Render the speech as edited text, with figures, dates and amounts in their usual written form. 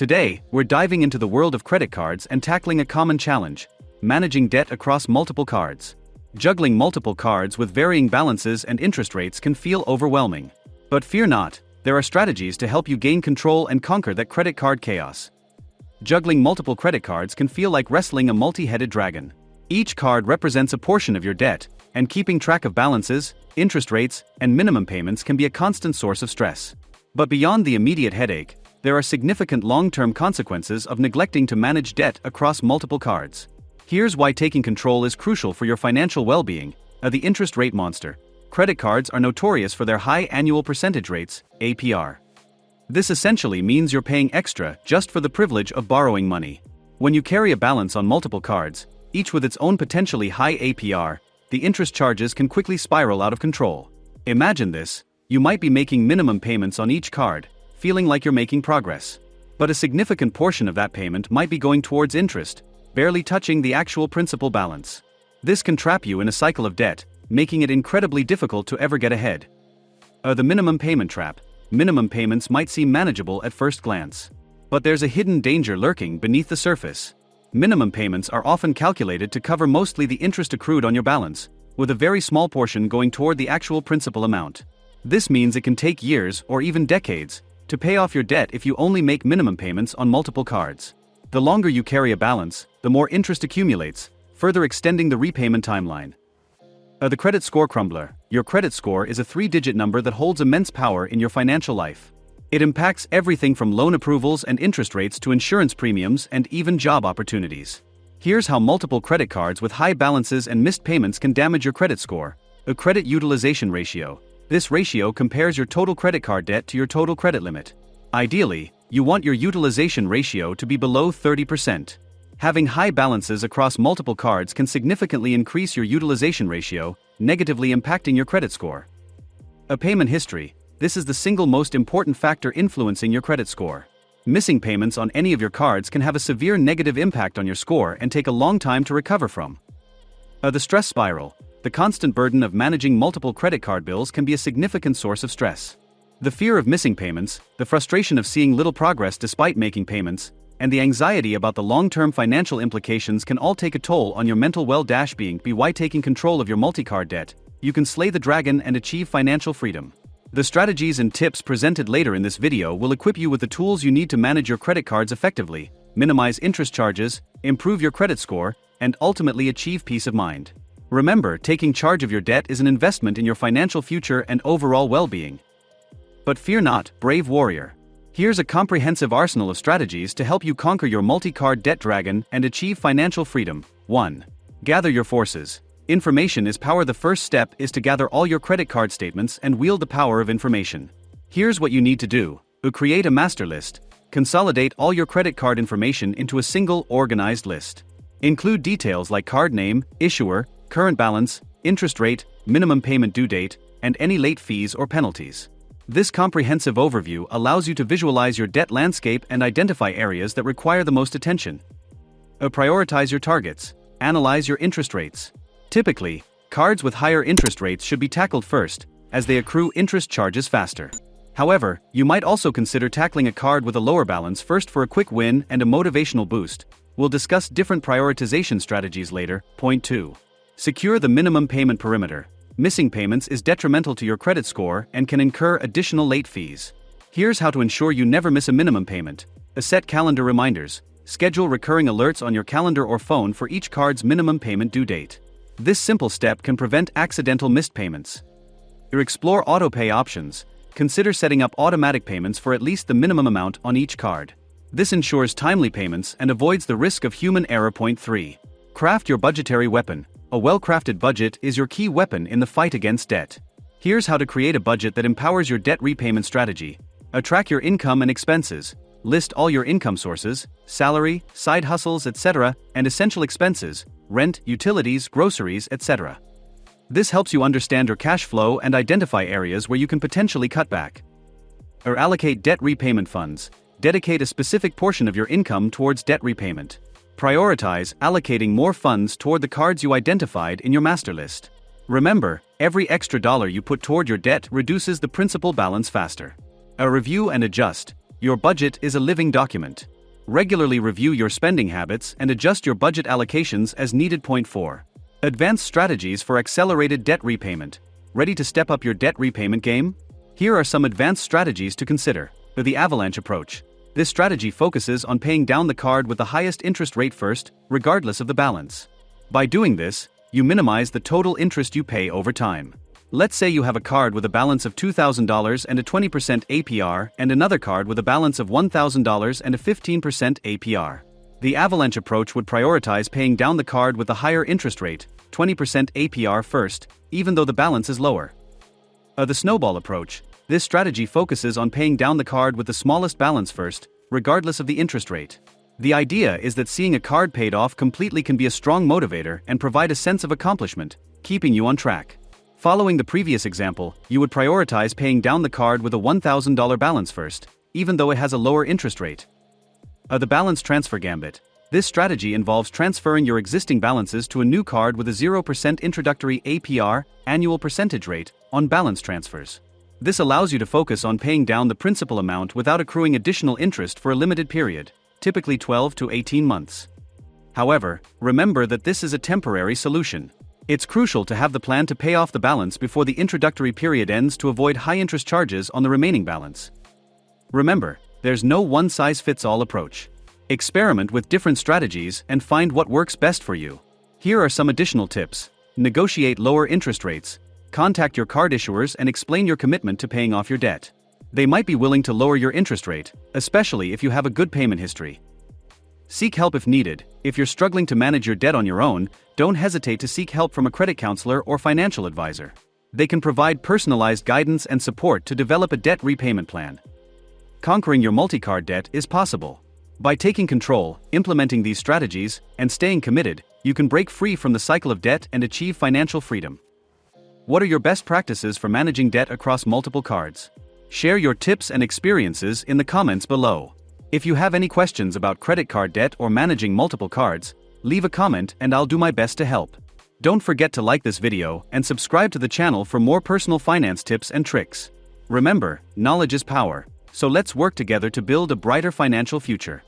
Today, we're diving into the world of credit cards and tackling a common challenge: managing debt across multiple cards. Juggling multiple cards with varying balances and interest rates can feel overwhelming. But fear not, there are strategies to help you gain control and conquer that credit card chaos. Juggling multiple credit cards can feel like wrestling a multi-headed dragon. Each card represents a portion of your debt, and keeping track of balances, interest rates, and minimum payments can be a constant source of stress. But beyond the immediate headache, there are significant long-term consequences of neglecting to manage debt across multiple cards. Here's why taking control is crucial for your financial well-being. The interest rate monster. Credit cards are notorious for their high annual percentage rates, APR. This essentially means you're paying extra just for the privilege of borrowing money. When you carry a balance on multiple cards, each with its own potentially high APR, the interest charges can quickly spiral out of control. Imagine this: you might be making minimum payments on each card, feeling like you're making progress. But a significant portion of that payment might be going towards interest, barely touching the actual principal balance. This can trap you in a cycle of debt, making it incredibly difficult to ever get ahead. The minimum payment trap. Minimum payments might seem manageable at first glance. But there's a hidden danger lurking beneath the surface. Minimum payments are often calculated to cover mostly the interest accrued on your balance, with a very small portion going toward the actual principal amount. This means it can take years or even decades to pay off your debt if you only make minimum payments on multiple cards. The longer you carry a balance, the more interest accumulates, further extending the repayment timeline. The credit score crumbler. Your credit score is a 3-digit number that holds immense power in your financial life. It impacts everything from loan approvals and interest rates to insurance premiums and even job opportunities. Here's how multiple credit cards with high balances and missed payments can damage your credit score. A credit utilization ratio. This ratio compares your total credit card debt to your total credit limit. Ideally, you want your utilization ratio to be below 30%. Having high balances across multiple cards can significantly increase your utilization ratio, negatively impacting your credit score. A payment history. This is the single most important factor influencing your credit score. Missing payments on any of your cards can have a severe negative impact on your score and take a long time to recover from. The stress spiral. The constant burden of managing multiple credit card bills can be a significant source of stress. The fear of missing payments, the frustration of seeing little progress despite making payments, and the anxiety about the long-term financial implications can all take a toll on your mental well-being. By taking control of your multi-card debt, you can slay the dragon and achieve financial freedom. The strategies and tips presented later in this video will equip you with the tools you need to manage your credit cards effectively, minimize interest charges, improve your credit score, and ultimately achieve peace of mind. Remember, taking charge of your debt is an investment in your financial future and overall well-being. But fear not, brave warrior. Here's a comprehensive arsenal of strategies to help you conquer your multi-card debt dragon and achieve financial freedom. 1. Gather your forces. Information is power. The first step is to gather all your credit card statements and wield the power of information. Here's what you need to do. Create a master list. Consolidate all your credit card information into a single, organized list. Include details like card name, issuer, current balance, interest rate, minimum payment due date, and any late fees or penalties. This comprehensive overview allows you to visualize your debt landscape and identify areas that require the most attention. Prioritize your targets. Analyze your interest rates. Typically, cards with higher interest rates should be tackled first, as they accrue interest charges faster. However, you might also consider tackling a card with a lower balance first for a quick win and a motivational boost. We'll discuss different prioritization strategies later. Point 2. Secure the minimum payment perimeter. Missing payments is detrimental to your credit score and can incur additional late fees. Here's how to ensure you never miss a minimum payment. Set calendar reminders. Schedule recurring alerts on your calendar or phone for each card's minimum payment due date. This simple step can prevent accidental missed payments. Explore autopay options. Consider setting up automatic payments for at least the minimum amount on each card. This ensures timely payments and avoids the risk of human error. Point 3. Craft your budgetary weapon. A well-crafted budget is your key weapon in the fight against debt. Here's how to create a budget that empowers your debt repayment strategy. Track your income and expenses. List all your income sources, salary, side hustles, etc., and essential expenses, rent, utilities, groceries, etc. This helps you understand your cash flow and identify areas where you can potentially cut back. Allocate debt repayment funds. Dedicate a specific portion of your income towards debt repayment. Prioritize allocating more funds toward the cards you identified in your master list. Remember, every extra dollar you put toward your debt reduces the principal balance faster. Review and adjust. Your budget is a living document. Regularly review your spending habits and adjust your budget allocations as needed. Point 4. Advanced strategies for accelerated debt repayment. Ready to step up your debt repayment game? Here are some advanced strategies to consider. The avalanche approach. This strategy focuses on paying down the card with the highest interest rate first, regardless of the balance. By doing this, you minimize the total interest you pay over time. Let's say you have a card with a balance of $2,000 and a 20% APR, and another card with a balance of $1,000 and a 15% APR. The avalanche approach would prioritize paying down the card with the higher interest rate, 20% APR first, even though the balance is lower. The snowball approach. This strategy focuses on paying down the card with the smallest balance first, regardless of the interest rate. The idea is that seeing a card paid off completely can be a strong motivator and provide a sense of accomplishment, keeping you on track. Following the previous example, you would prioritize paying down the card with a $1,000 balance first, even though it has a lower interest rate. The balance transfer gambit. This strategy involves transferring your existing balances to a new card with a 0% introductory APR, annual percentage rate, on balance transfers. This allows you to focus on paying down the principal amount without accruing additional interest for a limited period, typically 12 to 18 months. However, remember that this is a temporary solution. It's crucial to have the plan to pay off the balance before the introductory period ends to avoid high interest charges on the remaining balance. Remember, there's no one-size-fits-all approach. Experiment with different strategies and find what works best for you. Here are some additional tips. Negotiate lower interest rates. Contact your card issuers and explain your commitment to paying off your debt. They might be willing to lower your interest rate, especially if you have a good payment history. Seek help if needed. If you're struggling to manage your debt on your own, don't hesitate to seek help from a credit counselor or financial advisor. They can provide personalized guidance and support to develop a debt repayment plan. Conquering your multi-card debt is possible. By taking control, implementing these strategies, and staying committed, you can break free from the cycle of debt and achieve financial freedom. What are your best practices for managing debt across multiple cards? Share your tips and experiences in the comments below. If you have any questions about credit card debt or managing multiple cards, leave a comment and I'll do my best to help. Don't forget to like this video and subscribe to the channel for more personal finance tips and tricks. Remember, knowledge is power, so let's work together to build a brighter financial future.